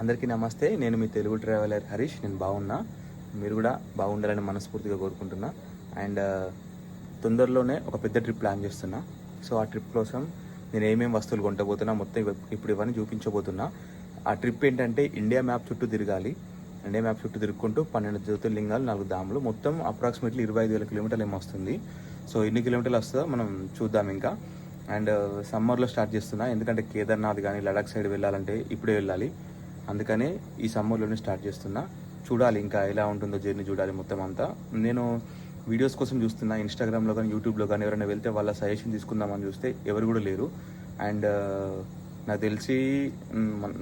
అందరికీ నమస్తే. నేను మీ తెలుగు ట్రావెలర్ హరీష్. నేను బాగున్నా, మీరు కూడా బాగుండాలని మనస్ఫూర్తిగా కోరుకుంటున్నా. అండ్ తొందరలోనే ఒక పెద్ద ట్రిప్ ప్లాన్ చేస్తున్నా. సో ఆ ట్రిప్ కోసం నేను ఏమేమి వస్తువులు కొంటబోతున్నా మొత్తం ఇప్పుడు ఇవన్నీ చూపించబోతున్నా. ఆ ట్రిప్ ఏంటంటే ఇండియా మ్యాప్ చుట్టూ తిరగాలి. ఇండియా మ్యాప్ చుట్టూ తిరుగుకుంటూ 12 జ్యోతిర్లింగాలు, 4 డాములు, మొత్తం అప్రాక్సిమేట్లీ 25,000 కిలోమీటర్లు ఏమో వస్తుంది. సో ఎన్ని కిలోమీటర్లు వస్తుందో మనం చూద్దాం ఇంకా. అండ్ సమ్మర్లో స్టార్ట్ చేస్తున్నా, ఎందుకంటే కేదార్నాథ్ కానీ లడాక్ సైడ్ వెళ్ళాలంటే ఇప్పుడే వెళ్ళాలి. అందుకనే ఈ సమ్మర్లోనే స్టార్ట్ చేస్తున్నా. చూడాలి ఇంకా ఎలా ఉంటుందో జర్నీ, చూడాలి మొత్తం అంతా. నేను వీడియోస్ కోసం చూస్తున్నా, ఇన్స్టాగ్రామ్లో కానీ యూట్యూబ్లో కానీ ఎవరైనా వెళ్తే వాళ్ళ సజెషన్ తీసుకుందామని చూస్తే ఎవరు కూడా లేరు. అండ్ నాకు తెలిసి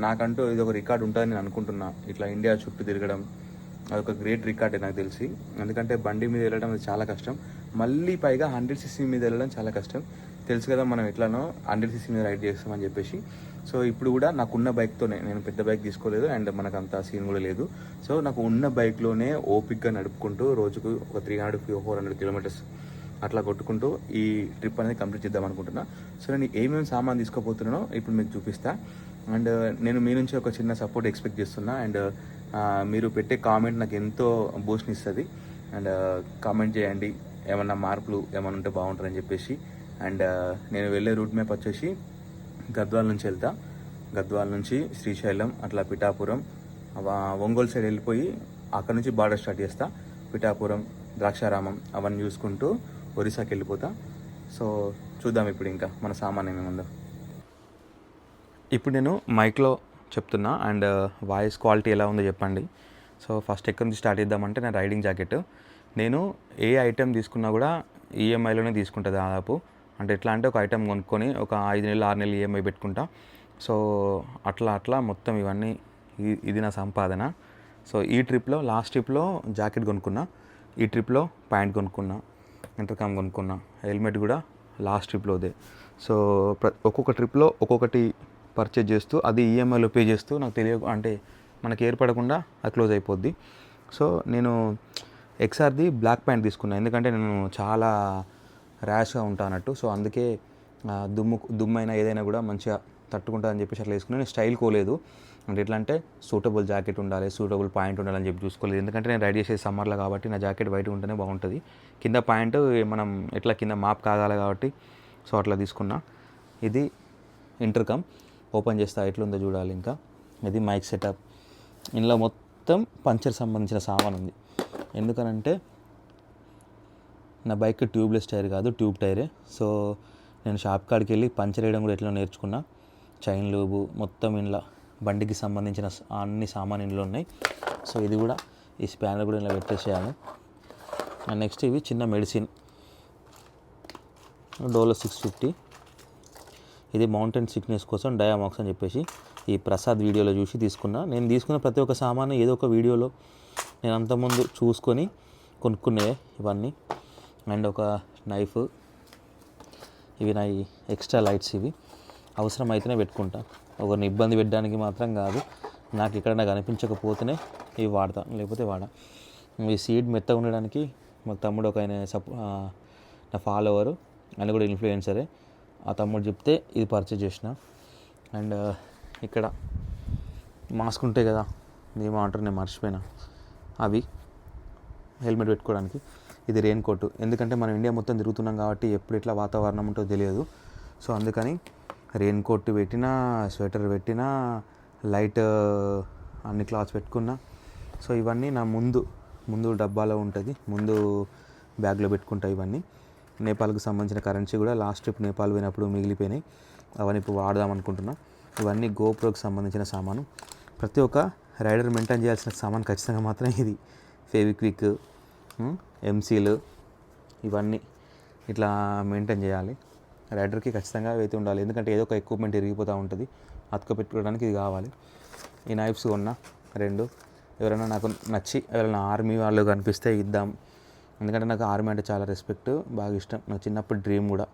నాకంటూ ఇది ఒక రికార్డ్ ఉంటుందని నేను అనుకుంటున్నా. ఇట్లా ఇండియా చుట్టూ తిరగడం అదొక గ్రేట్ రికార్డే నాకు తెలిసి. ఎందుకంటే బండి మీద వెళ్ళడం అది చాలా కష్టం, మళ్ళీ పైగా 100cc మీద వెళ్ళడం చాలా కష్టం. తెలుసు కదా మనం ఎట్లానో 100cc మీద రైడ్ చేస్తామని చెప్పేసి. సో ఇప్పుడు కూడా నాకు ఉన్న బైక్తోనే, నేను పెద్ద బైక్ తీసుకోలేదు అండ్ మనకు అంత సీన్ కూడా లేదు. సో నాకు ఉన్న బైక్లోనే ఓపిక్గా నడుపుకుంటూ రోజుకు ఒక 300-400 కిలోమీటర్స్ అట్లా కొట్టుకుంటూ ఈ ట్రిప్ అనేది కంప్లీట్ చేద్దాం అనుకుంటున్నా. సో నేను ఏమేమి సామాన్ తీసుకోపోతున్నానో ఇప్పుడు మీకు చూపిస్తా. అండ్ నేను మీ నుంచి ఒక చిన్న సపోర్ట్ ఎక్స్పెక్ట్ చేస్తున్నా. అండ్ మీరు పెట్టే కామెంట్ నాకు ఎంతో బూస్ట్ని ఇస్తుంది. అండ్ కామెంట్ చేయండి ఏమన్నా మార్పులు ఏమన్నా ఉంటే బాగుంటుందని చెప్పేసి. అండ్ నేను వెళ్ళే రూట్ మ్యాప్ వచ్చేసి గద్వాల నుంచి వెళ్తా. గద్వాల నుంచి శ్రీశైలం, అట్లా పిఠాపురం, ఒంగోలు సైడ్ వెళ్ళిపోయి అక్కడ నుంచి బార్డర్ స్టార్ట్ చేస్తా. పిఠాపురం, ద్రాక్షారామం అవన్నీ చూసుకుంటూ ఒరిస్సాకి వెళ్ళిపోతా. సో చూద్దాం ఇప్పుడు ఇంకా మన సామాన్ ఏమేముందో. ఇప్పుడు నేను మైక్లో చెప్తున్నా అండ్ వాయిస్ క్వాలిటీ ఎలా ఉందో చెప్పండి. సో ఫస్ట్ ఎక్కడి నుంచి స్టార్ట్ చేద్దామంటే నా రైడింగ్ జాకెట్. నేను ఏ ఐటెం తీసుకున్నా కూడా ఈఎంఐలోనే తీసుకుంటా దాదాపు. అంటే ఎట్లా అంటే ఒక ఐటెం కొనుక్కొని ఒక 5 నెలలు 6 నెలలు ఈఎంఐ పెట్టుకుంటా. సో అట్లా మొత్తం ఇవన్నీ ఇది నా సంపాదన. సో ఈ ట్రిప్లో లాస్ట్ ట్రిప్లో జాకెట్ కొనుక్కున్నా, ఈ ట్రిప్లో ప్యాంట్ కొనుక్కున్నా, ఇంటర్కామ్ కొనుక్కున్నా, హెల్మెట్ కూడా లాస్ట్ ట్రిప్లోదే. సో ఒక్కొక్క ట్రిప్లో ఒక్కొక్కటి పర్చేజ్ చేస్తూ అది ఈఎంఐలో పే చేస్తూ నాకు అంటే మనకి ఏర్పడకుండా అది క్లోజ్ అయిపోద్ది. సో నేను ఎక్స్ఆర్ది బ్లాక్ ప్యాంట్ తీసుకున్నాను, ఎందుకంటే నేను చాలా ర్యాష్గా ఉంటా అన్నట్టు. సో అందుకే దుమ్మైనా ఏదైనా కూడా మంచిగా తట్టుకుంటుందని చెప్పేసి అట్లా వేసుకున్నాను. నేను స్టైల్ కోలేదు, అంటే ఎట్లా అంటే సూటబుల్ జాకెట్ ఉండాలి, సూటబుల్ ప్యాంట్ ఉండాలని చెప్పి చూసుకోలేదు. ఎందుకంటే నేను రైడ్ చేసేది సమ్మర్లో కాబట్టి నా జాకెట్ బయట ఉంటేనే బాగుంటుంది. కింద ప్యాంటు మనం ఎట్లా కింద మాప్ కాగాలి కాబట్టి సో అట్లా తీసుకున్నా. ఇది ఇంటర్కమ్ ఓపెన్ చేస్తా, ఎట్లుందో చూడాలి. ఇంకా ఇది మైక్ సెటప్. ఇందులో మొత్తం పంచర్ సంబంధించిన సామాన్ ఉంది. ఎందుకనంటే నా బైక్ ట్యూబ్లెస్ టైర్ కాదు, ట్యూబ్ టైరే. సో నేను షాప్ కాడికి వెళ్ళి పంచర్ వేయడం కూడా ఎట్లా నేర్చుకున్నా. చైన్ లూబు మొత్తం ఇంట్లో బండికి సంబంధించిన అన్ని సామాన్ ఇంట్లో ఉన్నాయి. సో ఇది కూడా, ఈ స్పానర్ కూడా ఇలా పెట్టేసేయాలి. అండ్ నెక్స్ట్ ఇవి చిన్న మెడిసిన్, డోలో 650. ఇది మౌంటైన్ సిక్నెస్ కోసం డయామాక్స్ అని చెప్పేసి ఈ ప్రసాద్ వీడియోలో చూసి తీసుకున్నా. నేను తీసుకున్న ప్రతి ఒక్క సామాను ఏదో ఒక వీడియోలో నేను అంతకుముందు చూసుకొని కొనుక్కునే ఇవన్నీ. అండ్ ఒక నైఫ్, ఇవి నా ఎక్స్ట్రా లైట్స్, ఇవి అవసరం అయితేనే పెట్టుకుంటా, ఒకరిని ఇబ్బంది పెట్టడానికి మాత్రం కాదు. నాకు ఇక్కడ నాకు అనిపించకపోతేనే ఇవి వాడతా, లేకపోతే వాడా. ఈ సీడ్ మెత్తగా ఉండడానికి మా తమ్ముడు ఒక ఆయన నా ఫాలోవరు, ఆయన కూడా ఇన్ఫ్లుయెన్సరే, ఆ తమ్ముడు చెప్తే ఇది పర్చేజ్ చేసిన. అండ్ ఇక్కడ మాస్క్ ఉంటాయి కదా, ఏమంటారు నేను మర్చిపోయినా, అవి హెల్మెట్ పెట్టుకోవడానికి. ఇది రెయిన్ కోట్, ఎందుకంటే మనం ఇండియా మొత్తం తిరుగుతున్నాం కాబట్టి ఎప్పుడు ఎట్లా వాతావరణం ఉంటుందో తెలియదు. సో అందుకని రెయిన్ కోట్ పెట్టినా, స్వెటర్ పెట్టినా, లైట్ అన్ని క్లాత్స్ పెట్టుకున్నా. సో ఇవన్నీ నా ముందు డబ్బాలో ఉంటుంది, ముందు బ్యాగ్లో పెట్టుకుంటా. ఇవన్నీ నేపాల్కి సంబంధించిన కరెన్సీ కూడా లాస్ట్ ట్రిప్ నేపాల్ పోయినప్పుడు మిగిలిపోయినాయి, అవన్నీ ఇప్పుడు వాడదాం అనుకుంటున్నా. ఇవన్నీ గోప్రోకి సంబంధించిన సామాను. ప్రతి ఒక్క రైడర్ మెయింటైన్ చేయాల్సిన సామాన్ ఖచ్చితంగా మాత్రం ఇది. ఫెవిక్విక్, ఎంసీలు, ఇవన్నీ ఇట్లా మెయింటైన్ చేయాలి. రైడర్కి ఖచ్చితంగా అయితే ఉండాలి, ఎందుకంటే ఏదో ఒక ఎక్విప్మెంట్ ఇరిగిపోతూ ఉంటుంది, అతుక పెట్టుకోవడానికి ఇది కావాలి. ఈ నైఫ్స్ కొన్నా 2. ఎవరైనా నాకు నచ్చి ఎవరైనా ఆర్మీ వాళ్ళు కనిపిస్తే ఇద్దాం, ఎందుకంటే నాకు ఆర్మీ అంటే చాలా రెస్పెక్ట్, బాగా ఇష్టం. నాకు చిన్నప్పుడు డ్రీమ్ కూడా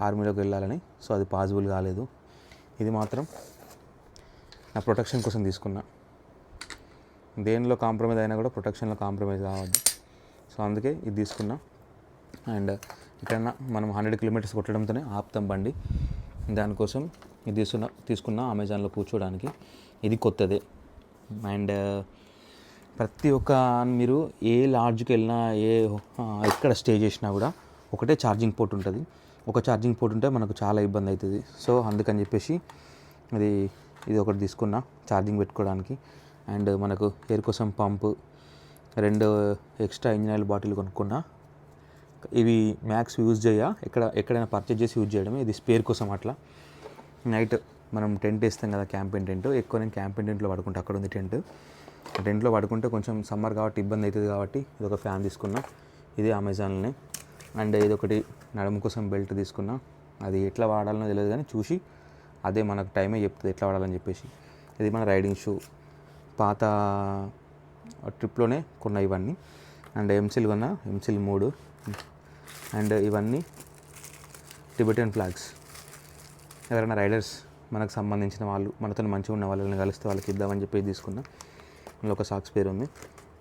ఆర్మీలోకి వెళ్ళాలని. సో అది పాసిబుల్ కాలేదు. ఇది మాత్రం నా ప్రొటెక్షన్ కోసం తీసుకున్నా. దేనిలో కాంప్రమైజ్ అయినా కూడా ప్రొటెక్షన్లో కాంప్రమైజ్ కావద్దు. సో అందుకే ఇది తీసుకున్నా. అండ్ ఎక్కడన్నా మనం 100 కిలోమీటర్స్ కొట్టడంతోనే ఆపుతాం బండి, దానికోసం ఇది తీసుకున్నా అమెజాన్లో కూర్చోడానికి. ఇది కొత్తదే, అండ్ ప్రతి ఒక్క మీరు ఏ లాడ్జ్కి వెళ్ళినా ఎక్కడ స్టే చేసినా కూడా ఒకటే ఛార్జింగ్ పోర్ట్ ఉంటుంది. ఒక ఛార్జింగ్ పోర్ట్ ఉంటే మనకు చాలా ఇబ్బంది అవుతుంది. సో అందుకని చెప్పేసి ఇది ఒకటి తీసుకున్నా ఛార్జింగ్ పెట్టుకోవడానికి. అండ్ మనకు ఎయిర్ కోసం పంపు, 2 ఎక్స్ట్రా ఇంజిన్ ఆయిల్ బాటిల్ కొనుక్కున్నా. ఇవి మ్యాక్స్ యూజ్ ఎక్కడైనా పర్చేజ్ చేసి యూజ్ చేయడమే. ఇది స్పేర్ కోసం. అట్లా నైట్ మనం టెంట్ వేస్తాం కదా, క్యాంపింగ్ టెంట్. ఎక్కువ నేను క్యాంపింగ్ టెంట్లో పడుకుంటా. అక్కడ ఉంది టెంట్. ఆ టెంట్లో పడుకుంటే కొంచెం సమ్మర్ కాబట్టి ఇబ్బంది అవుతుంది కాబట్టి ఇది ఒక ఫ్యాన్ తీసుకున్నా. ఇది అమెజాన్లోనే. అండ్ ఇది ఒకటి నడుము కోసం బెల్ట్ తీసుకున్నా. అది ఎట్లా వాడాలనో తెలియదు కానీ చూసి అదే మనకు టైమే చెప్తుంది ఎట్లా వాడాలని చెప్పేసి. ఇది మన రైడింగ్ షూ, పాత ట్రిప్లోనే కొన్న ఇవన్నీ. అండ్ ఎంసిల్ కొన్నా, ఎంసిల్ 3. అండ్ ఇవన్నీ టిబెటియన్ ఫ్లాగ్స్. ఎవరైనా రైడర్స్ మనకు సంబంధించిన వాళ్ళు, మనతో మంచిగా ఉన్న వాళ్ళని కలిస్తే వాళ్ళకి ఇద్దామని చెప్పి తీసుకున్నా. ఇందులో ఒక సాక్స్ పేరు ఉంది.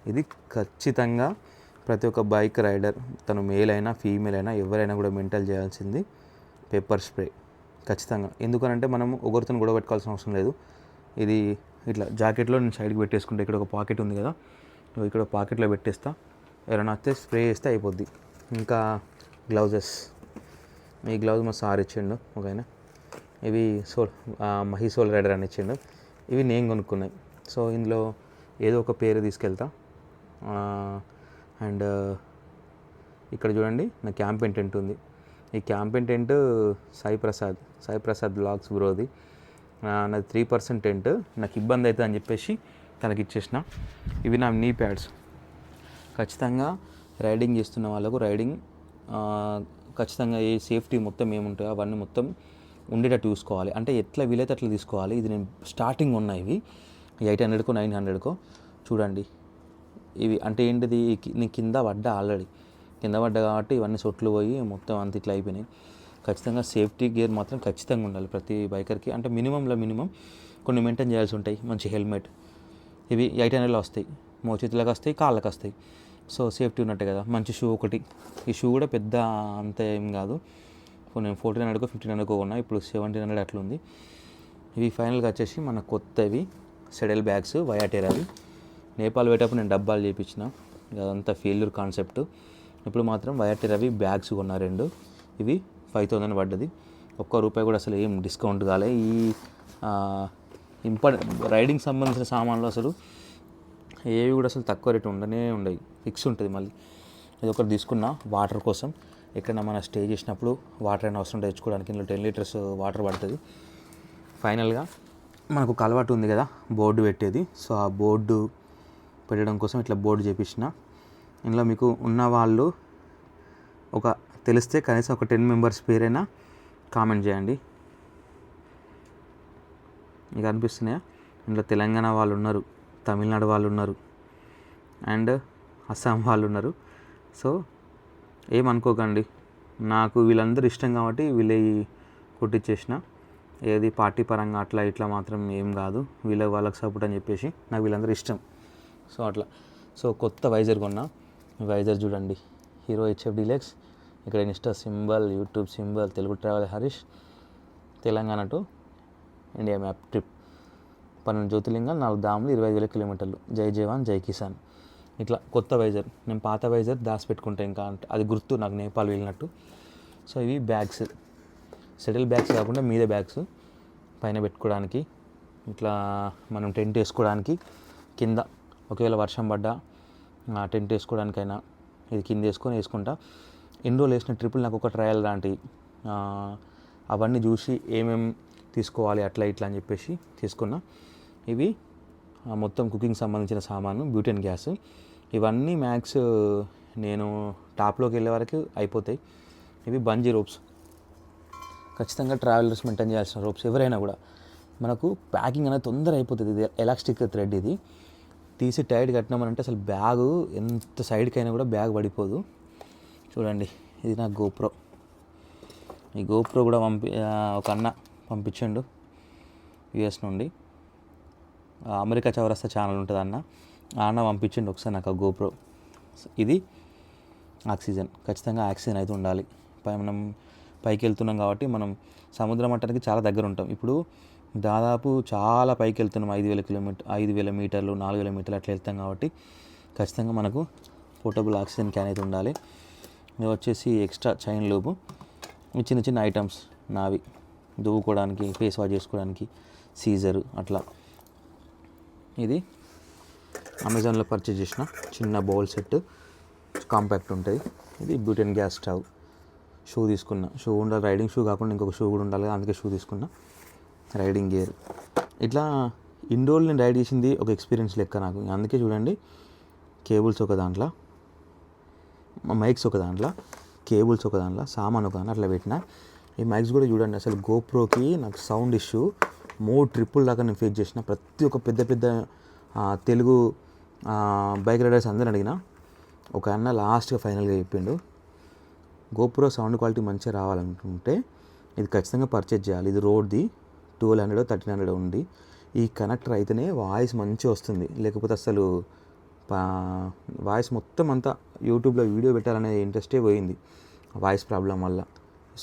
ఇది ఖచ్చితంగా ప్రతి ఒక్క బైక్ రైడర్, తను మేల్ అయినా ఫీమేల్ అయినా ఎవరైనా కూడా మెయింటైన్ చేయాల్సింది పెప్పర్ స్ప్రే ఖచ్చితంగా. ఎందుకనంటే మనం ఒకరితో గొడవ పెట్టుకోవాల్సిన అవసరం లేదు. ఇది ఇట్లా జాకెట్లో నేను సైడ్కి పెట్టేసుకుంటే ఇక్కడ ఒక పాకెట్ ఉంది కదా, ఇక్కడ పాకెట్లో పెట్టేస్తా. ఎవరైనా వస్తే స్ప్రే చేస్తే అయిపోద్ది. ఇంకా గ్లౌజెస్. ఈ గ్లౌజ్ మా సార్ ఇచ్చిండు ఓకేనా. ఇవి మహీ సోల్ రైడర్ అని ఇచ్చిండు. ఇవి నేను కొనుక్కున్నాయి. సో ఇందులో ఏదో ఒక పేరు తీసుకెళ్తా. అండ్ ఇక్కడ చూడండి నా క్యాంపెయిన్ టెంట్ ఉంది. ఈ campaign tent Sai Prasad blogs బ్రోది. నాది 3% టెంట్. నాకు ఇబ్బంది అవుతుంది అని చెప్పేసి తనకి ఇచ్చేసిన. ఇవి నా నీ ప్యాడ్స్. ఖచ్చితంగా రైడింగ్ చేస్తున్న వాళ్ళకు ఖచ్చితంగా ఏ సేఫ్టీ మొత్తం ఏముంటాయో అవన్నీ మొత్తం ఉండేటట్టు చూసుకోవాలి. అంటే ఎట్లా వీలైతే అట్లా తీసుకోవాలి. ఇది నేను స్టార్టింగ్ ఉన్నాయి ఇవి 800కో 900కో చూడండి. ఇవి అంటే ఏంటిది, నేను కింద పడ్డా కాబట్టి ఇవన్నీ సొట్లు పోయి మొత్తం అంత ఇట్లా అయిపోయినాయి. ఖచ్చితంగా సేఫ్టీ గేర్ మాత్రం ఖచ్చితంగా ఉండాలి ప్రతి బైకర్కి. అంటే మినిమం కొన్ని మెయింటైన్ చేయాల్సి ఉంటాయి. మంచి హెల్మెట్. ఇవి 800లో వస్తాయి. మోచేతులకు వస్తాయి, కాళ్ళకు వస్తాయి. సో సేఫ్టీ ఉన్నట్టే కదా. మంచి షూ ఒకటి. ఈ షూ కూడా పెద్ద అంత ఏం కాదు. నేను 1400కో 1500కో కొన్నా. ఇప్పుడు 1700 అట్లా ఉంది. ఇవి ఫైనల్గా వచ్చేసి మన కొత్తవి సెడల్ బ్యాగ్స్ వయాటెరావి. నేపాల్ పోయేటప్పుడు నేను డబ్బాలు చేయించిన. అదంతా ఫెయిల్యూర్ కాన్సెప్ట్. ఇప్పుడు మాత్రం వయాటెరావి బ్యాగ్స్ కొన్నా 2. ఇవి 5000 పడ్డది. ₹1 కూడా అసలు ఏం డిస్కౌంట్ కాలే. ఈ రైడింగ్ సంబంధించిన సామాన్లు అసలు ఏవి కూడా అసలు తక్కువ రేటు ఉండవు. ఫిక్స్ ఉంటుంది. మళ్ళీ ఇది ఒకటి తీసుకున్నా వాటర్ కోసం. ఎక్కడైనా మనం స్టే చేసినప్పుడు వాటర్ అయినా అవసరం తెచ్చుకోవడానికి. ఇందులో 10 లీటర్స్ వాటర్ పడుతుంది. ఫైనల్గా మనకు ఒక అలవాటు ఉంది కదా బోర్డు పెట్టేది. సో ఆ బోర్డు పెట్టడం కోసం ఇట్లా బోర్డు చేపించిన. ఇందులో మీకు ఉన్న వాళ్ళు తెలిస్తే కనీసం ఒక 10 మెంబర్స్ పేరైనా కామెంట్ చేయండి. మీకు అనిపిస్తున్నాయా? ఇందులో తెలంగాణ వాళ్ళు ఉన్నారు, తమిళనాడు వాళ్ళు ఉన్నారు, అండ్ అస్సాం వాళ్ళు ఉన్నారు. సో ఏమనుకోకండి, నాకు వీళ్ళందరూ ఇష్టం కాబట్టి వీళ్ళవి కొట్టించేసిన. ఏది పార్టీ పరంగా అట్లా ఇట్లా మాత్రం ఏం కాదు. వాళ్ళకి సపోర్ట్ అని చెప్పేసి నాకు వీళ్ళందరూ ఇష్టం. సో అట్లా. సో కొత్త వైజర్ కొన్నా. వైజర్ చూడండి, హీరో HF డీలక్స్. ఇక్కడ Insta symbol, YouTube symbol, Telugu travel Harish, Telangana to India map trip, 12 జ్యోతిర్లింగాలు, 4 ధాములు, 25,000 కిలోమీటర్లు, జై జవాన్ జై కిసాన్. ఇట్లా కొత్త వైజర్. నేను పాత వైజర్ దాచిపెట్టుకుంటా ఇంకా, అంటే అది గుర్తు నాకు నేపాల్ వెళ్ళినట్టు. సో ఇవి బ్యాగ్స్, సెటిల్ బ్యాగ్స్ కాకుండా మీద బ్యాగ్స్ పైన పెట్టుకోవడానికి, ఇట్లా మనం టెంట్ వేసుకోవడానికి, కింద ఒకవేళ వర్షం పడ్డా టెంట్ వేసుకోవడానికైనా ఇది కింద వేసుకుంటా. ఎన్ని రోజులు వేసిన ట్రిప్పులు నాకు ఒక ట్రయల్ లాంటివి. అవన్నీ చూసి ఏమేమి తీసుకోవాలి అట్లా ఇట్లా అని చెప్పేసి తీసుకున్నా. ఇవి మొత్తం కుకింగ్ సంబంధించిన సామాను, బ్యూటెన్ గ్యాస్. ఇవన్నీ మ్యాక్స్ నేను టాప్లోకి వెళ్ళే వరకు అయిపోతాయి. ఇవి బంజీ రోప్స్. ఖచ్చితంగా ట్రావెలర్స్ మెయింటైన్ చేయాల్సిన రోప్స్. ఎవరైనా కూడా మనకు ప్యాకింగ్ అనేది తొందర అయిపోతుంది. ఇది ఎలాస్టిక్ థ్రెడ్. ఇది తీసి టైట్ కట్టినామనంటే అసలు బ్యాగు ఎంత సైడ్కి అయినా కూడా బ్యాగ్ పడిపోదు. చూడండి, ఇది నా గోప్రో. ఈ గోప్రో కూడా ఒక అన్న పంపించండు US నుండి. అమెరికా చౌరస్తా ఛానల్ ఉంటుంది అన్న పంపించండి ఒకసారి నాకు ఆ గోప్రో. ఇది ఆక్సిజన్. ఖచ్చితంగా ఆక్సిజన్ అయితే ఉండాలి. మనం పైకి వెళ్తున్నాం కాబట్టి మనం సముద్ర మట్టానికి చాలా దగ్గర ఉంటాం. ఇప్పుడు దాదాపు చాలా పైకి వెళ్తున్నాం, 5,000 మీటర్లు 4,000 మీటర్లు అట్లా వెళ్తాం కాబట్టి ఖచ్చితంగా మనకు పోర్టబుల్ ఆక్సిజన్ క్యాన్ అయితే ఉండాలి. ఇది వచ్చేసి ఎక్స్ట్రా చైన్ లూబు, చిన్న చిన్న ఐటమ్స్ నావి దువ్వుకోవడానికి, ఫేస్ వాష్ చేసుకోవడానికి, సీజరు అట్లా. ఇది అమెజాన్లో పర్చేజ్ చేసిన చిన్న బౌల్ సెట్, కాంపాక్ట్ ఉంటుంది. ఇది బ్యూటెన్ గ్యాస్ స్టవ్. షూ తీసుకున్నా, షూ ఉండాలి, రైడింగ్ షూ కాకుండా ఇంకొక షూ కూడా ఉండాలి, అందుకే షూ తీసుకున్నా. Riding gear. ఇట్లా ఇన్ని రోజులు నేను రైడ్ చేసింది ఒక ఎక్స్పీరియన్స్ లెక్క నాకు. అందుకే చూడండి, కేబుల్స్ ఒక దాంట్లో, మైక్స్ ఒక దాంట్లో, కేబుల్స్ ఒక దాంట్లో, సామాన్ ఒక దాంట్లో అట్లా పెట్టిన. ఈ మైక్స్ కూడా చూడండి, అసలు గోప్రోకి నాకు సౌండ్ ఇష్యూ 3 ట్రిప్పుల దాకా నేను ఫేస్ చేసిన. ప్రతి ఒక్క పెద్ద పెద్ద తెలుగు బైక్ రైడర్స్ అందరూ అడిగిన, ఒక అన్న లాస్ట్గా ఫైనల్గా చెప్పిండు, గోప్రో సౌండ్ క్వాలిటీ మంచిగా రావాలనుకుంటే ఇది ఖచ్చితంగా పర్చేజ్ చేయాలి. ఇది రోడ్ది 1200 1300 ఉంది. ఈ కనెక్టర్ అయితేనే వాయిస్ మంచిగా వస్తుంది, లేకపోతే అసలు వాయిస్ మొత్తం అంతా యూట్యూబ్లో వీడియో పెట్టాలనే ఇంట్రెస్టే పోయింది వాయిస్ ప్రాబ్లం వల్ల.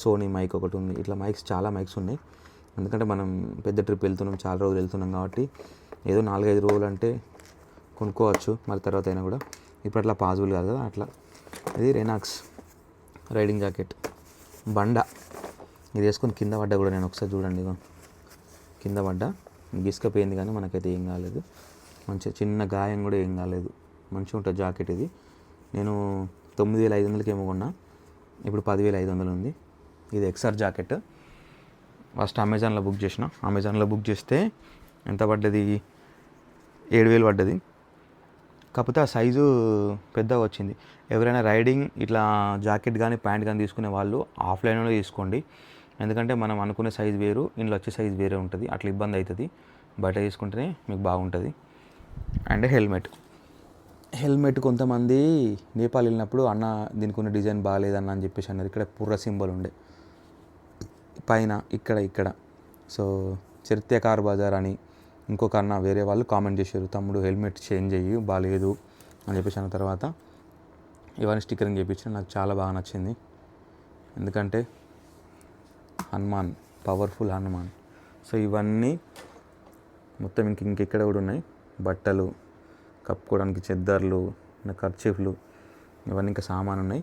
సోనీ మైక్ ఒకటి ఉంది, ఇట్లా మైక్స్ చాలా మైక్స్ ఉన్నాయి. ఎందుకంటే మనం పెద్ద ట్రిప్ వెళ్తున్నాం, చాలా రోజులు వెళ్తున్నాం కాబట్టి ఏదో 4-5 రోజులు అంటే కొనుక్కోవచ్చు, మళ్ళీ తర్వాత అయినా కూడా. ఇప్పుడు అట్లా పాసిబుల్ కాదు కదా అట్లా. ఇది రెనాక్స్ రైడింగ్ జాకెట్, బండ. ఇది వేసుకొని కింద పడ్డా కూడా నేను ఒకసారి చూడండి, కింద పడ్డా గిసుకపోయింది కానీ మనకైతే ఏం కాలేదు, మంచిగా చిన్న గాయం కూడా ఏం కాలేదు, మంచిగా ఉంటుంది జాకెట్. ఇది నేను 9,500కి ఏమో కొన్నా, ఇప్పుడు 10,500 ఉంది. ఇది ఎక్స్ఆర్ జాకెట్. ఫస్ట్ అమెజాన్లో బుక్ చేసిన. అమెజాన్లో బుక్ చేస్తే ఎంత పడ్డది, 7,000 పడ్డది. కాకపోతే ఆ సైజు పెద్దగా వచ్చింది. ఎవరైనా రైడింగ్ ఇట్లా జాకెట్ కానీ ప్యాంట్ కానీ తీసుకునే వాళ్ళు ఆఫ్లైన్లో తీసుకోండి. ఎందుకంటే మనం అనుకునే సైజు వేరు, ఇంట్లో వచ్చే సైజు వేరే ఉంటుంది, అట్లా ఇబ్బంది అవుతుంది. బయట తీసుకుంటేనే మీకు బాగుంటుంది. అండ్ హెల్మెట్ కొంతమంది నేపాల్ వెళ్ళినప్పుడు, అన్న దీనికి ఉన్న డిజైన్ బాగాలేదన్న అని చెప్పేసి అన్నారు. ఇక్కడ పుర్ర సింబల్ ఉండే పైన ఇక్కడ. సో చరిత్రకార్ బజార్ అని ఇంకొక అన్న వేరే వాళ్ళు కామెంట్ చేశారు, తమ్ముడు హెల్మెట్ చేంజ్ అయ్యి బాగాలేదు అని చెప్పేసి అన్న తర్వాత ఇవన్నీ స్టిక్కరింగ్ చేయించిన. నాకు చాలా బాగా నచ్చింది, ఎందుకంటే హనుమాన్, పవర్ఫుల్ హనుమాన్. సో ఇవన్నీ మొత్తం ఇంకెక్కడ కూడా ఉన్నాయి. బట్టలు, కప్పుకోవడానికి చెద్దర్లు, కర్చీఫ్లు, ఇవన్నీ ఇంకా సామాను ఉన్నాయి.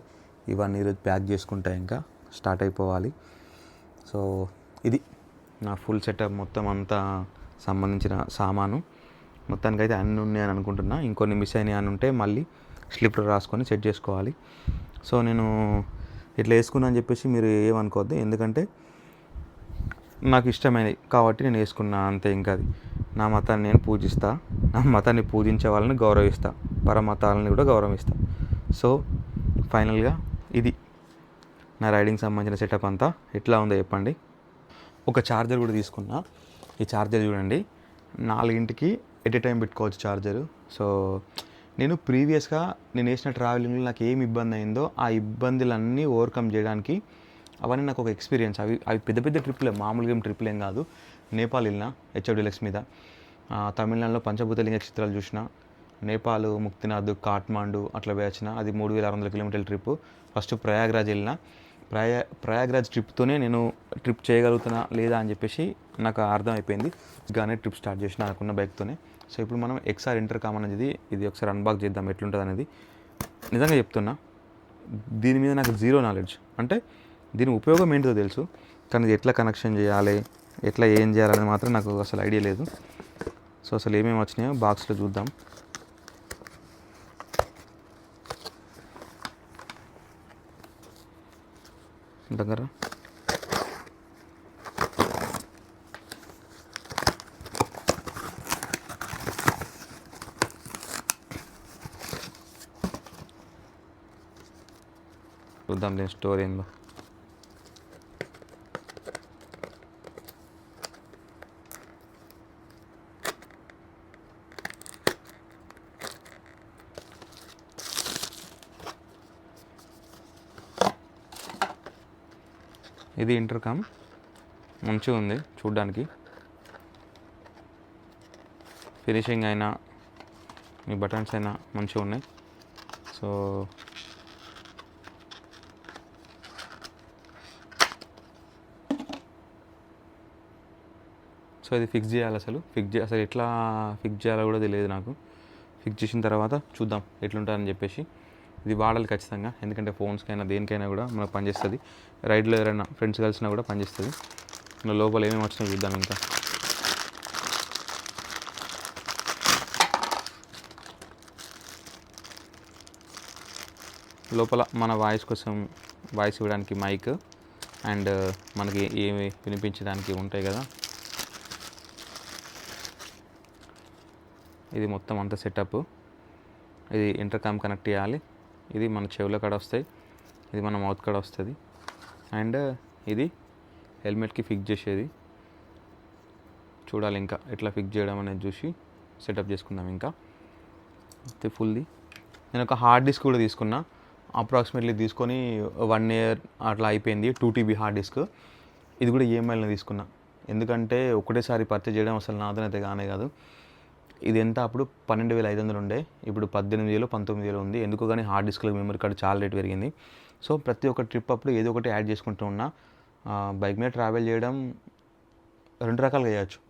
ఇవన్నీ ఈరోజు ప్యాక్ చేసుకుంటా, ఇంకా స్టార్ట్ అయిపోవాలి. సో ఇది నా ఫుల్ సెటప్, మొత్తం అంతా సంబంధించిన సామాను మొత్తానికైతే అన్నీ ఉన్నాయని అనుకుంటున్నా. ఇంకొన్ని మిస్ అయినాయి అని ఉంటే మళ్ళీ స్లిప్లో రాసుకొని సెట్ చేసుకోవాలి. సో నేను ఇట్లా వేసుకున్నా అని చెప్పేసి మీరు ఏమనుకోవద్దు, ఎందుకంటే నాకు ఇష్టమైనవి కాబట్టి నేను వేసుకున్నా అంతే. ఇంకా అది నా మతాన్ని నేను పూజిస్తా, నా మతాన్ని పూజించే వాళ్ళని గౌరవిస్తా, పరమతాలని కూడా గౌరవిస్తా. సో ఫైనల్గా ఇది నా రైడింగ్ సంబంధించిన సెటప్ అంతా. ఎట్లా ఉందో చెప్పండి. ఒక ఛార్జర్ కూడా తీసుకున్నా. ఈ ఛార్జర్ చూడండి, 4కి ఎట్ ఏ టైం పెట్టుకోవచ్చు ఛార్జరు. సో నేను ప్రీవియస్గా నేను వేసిన ట్రావెలింగ్లో నాకు ఏమి ఇబ్బంది అయిందో ఆ ఇబ్బందులన్నీ ఓవర్కమ్ చేయడానికి అవన్నీ నాకు ఒక ఎక్స్పీరియన్స్. అవి పెద్ద పెద్ద ట్రిప్లే, మామూలుగా ఏం ట్రిప్లు ఏం కాదు. నేపాల్ వెళ్ళిన హెచ్ఎఫ్ మీద, తమిళనాడులో పంచభూతలింగ క్షేత్రాలు చూసిన, నేపాల్ ముక్తినాథ్, కాఠ్మాండు అట్లా వేసిన. అది 3,600 కిలోమీటర్ల ట్రిప్. ఫస్ట్ ప్రయాగ్రాజ్ వెళ్ళిన. ప్రయాగ్రాజ్ ట్రిప్తోనే నేను ట్రిప్ చేయగలుగుతున్నా లేదా అని చెప్పేసి నాకు అర్థమైపోయింది. గానే ట్రిప్ స్టార్ట్ చేసిన నాకున్న బైక్తోనే. సో ఇప్పుడు మనం ఎక్స్ఆర్ ఇంటర్కామ్ అనేది, ఇది ఒకసారి అన్బాక్స్ చేద్దాం ఎట్లుంటుంది అనేది. నిజంగా చెప్తున్నా, దీని మీద నాకు జీరో నాలెడ్జ్. అంటే దీని ఉపయోగం ఏంటో తెలుసు, కానీ ఇది ఎట్లా కనెక్షన్ చేయాలి, ఎట్లా ఏం చేయాలని మాత్రం నాకు అసలు ఐడియా లేదు. సో అసలు ఏమేమి వచ్చినాయో బాక్స్లో చూద్దాం. దగ్గర చూద్దాం నేను స్టోర్ ఏందో. ఇది ఇంటర్కామ్, మంచిగా ఉంది చూడ్డానికి. ఫినిషింగ్ అయినా మీ బటన్స్ అయినా మంచిగా ఉన్నాయి. సో సో ఇది ఫిక్స్ చేయాలి. అసలు ఎట్లా ఫిక్స్ చేయాలో కూడా తెలియదు నాకు. ఫిక్స్ చేసిన తర్వాత చూద్దాం ఎట్లుంటుందని చెప్పేసి. ఇది వాడాలి ఖచ్చితంగా, ఎందుకంటే ఫోన్స్కైనా దేనికైనా కూడా మనకు పనిచేస్తుంది. రైడ్లో ఎవరైనా ఫ్రెండ్స్ కలిసినా కూడా పనిచేస్తుంది. లోపల ఏమేమి వచ్చినాయో చూద్దాం. ఇంకా లోపల మన వాయిస్ ఇవ్వడానికి మైక్ అండ్ మనకి ఏమి వినిపించడానికి ఉంటాయి కదా. ఇది మొత్తం అంతా సెటప్. ఇది ఇంటర్కామ్ కనెక్ట్ చేయాలి. ఇది మన చెవుల కాడ వస్తాయి, ఇది మన మౌత్ కాడ వస్తుంది. అండ్ ఇది హెల్మెట్కి ఫిక్స్ చేసేది. చూడాలి ఇంకా ఎట్లా ఫిక్స్ చేయడం అనేది చూసి సెటప్ చేసుకుందాం. ఇంకా ఫుల్ది నేను ఒక హార్డ్ డిస్క్ కూడా తీసుకున్నా. అప్రాక్సిమేట్లీ తీసుకొని 1 year అట్లా అయిపోయింది. 2 TB హార్డ్ డిస్క్. ఇది కూడా ఈఎంఐలో తీసుకున్నా, ఎందుకంటే ఒకటేసారి పర్చేజ్ చేయడం అసలు నాదనైతే కానే కాదు. ఇది ఎంత అప్పుడు 12,500 ఉండే, ఇప్పుడు 18,000 19,000 ఉంది. ఎందుకు కానీ హార్డ్ డిస్క్లో మెమరీ కార్డు చాలా రేట్ పెరిగింది. సో ప్రతి ఒక్క ట్రిప్ అప్పుడు ఏదో ఒకటి యాడ్ చేసుకుంటూ ఉన్నా. బైక్ మీద ట్రావెల్ చేయడం 2 రకాలుగా చేయొచ్చు.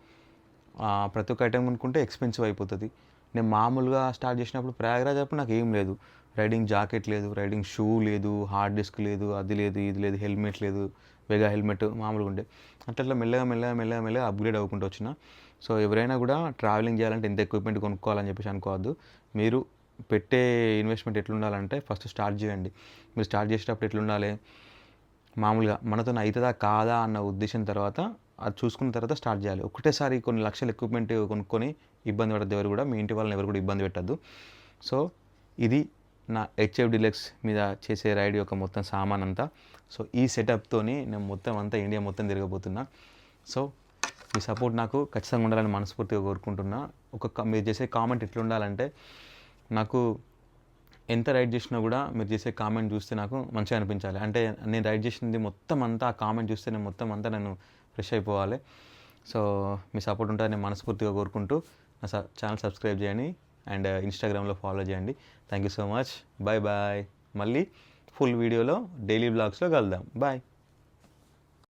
ప్రతి ఒక్క ఐటెం కొనుక్కుంటే ఎక్స్పెన్సివ్ అయిపోతుంది. నేను మామూలుగా స్టార్ట్ చేసినప్పుడు ప్రయాగరాజ్ అప్పుడు నాకు ఏం లేదు, రైడింగ్ జాకెట్ లేదు, రైడింగ్ షూ లేదు, హార్డ్ డిస్క్ లేదు, అది లేదు, ఇది లేదు, హెల్మెట్ లేదు, వెగా హెల్మెట్ మామూలుగా ఉండే. అట్లా మెల్లగా అప్గ్రేడ్ అవ్వకుంటూ వచ్చిన. సో ఎవరైనా కూడా ట్రావెలింగ్ చేయాలంటే ఎంత ఎక్విప్మెంట్ కొనుక్కోవాలని చెప్పేసి అనుకోవద్దు. మీరు పెట్టే ఇన్వెస్ట్మెంట్ ఎట్లుండాలంటే ఫస్ట్ స్టార్ట్ చేయండి. మీరు స్టార్ట్ చేసేటప్పుడు ఎట్లుండాలి, మామూలుగా మనతో అవుతుందా కాదా అన్న ఉద్దేశం తర్వాత అది చూసుకున్న తర్వాత స్టార్ట్ చేయాలి. ఒకటేసారి కొన్ని లక్షల ఎక్విప్మెంట్ కొనుక్కొని ఇబ్బంది పడద్దు ఎవరు కూడా, మీ ఇంటి వాళ్ళని ఎవరు కూడా ఇబ్బంది పెట్టద్దు. సో ఇది నా HF డీలక్స్ మీద చేసే రైడ్ యొక్క మొత్తం సామాన్ అంతా. సో ఈ సెటప్తోని నేను మొత్తం అంతా ఇండియా మొత్తం తిరగబోతున్నా. సో మీ సపోర్ట్ నాకు ఖచ్చితంగా ఉండాలని మనస్ఫూర్తిగా కోరుకుంటున్నా. మీరు చేసే కామెంట్ ఎట్లా ఉండాలంటే, నాకు ఎంత రైడ్ చేసినా కూడా మీరు చేసే కామెంట్ చూస్తే నాకు మంచిగా అనిపించాలి. అంటే నేను రైడ్ చేసింది మొత్తం అంతా ఆ కామెంట్ చూస్తే నేను మొత్తం అంతా నేను ఫ్రెష్ అయిపోవాలి. సో మీ సపోర్ట్ ఉంటుందని నేను మనస్ఫూర్తిగా కోరుకుంటూ నా ఛానల్ సబ్స్క్రైబ్ చేయండి అండ్ ఇన్స్టాగ్రామ్లో ఫాలో చేయండి. Thank you so much. Bye. మళ్ళీ ఫుల్ వీడియోలో డైలీ బ్లాగ్స్లో కలుద్దాం. బాయ్.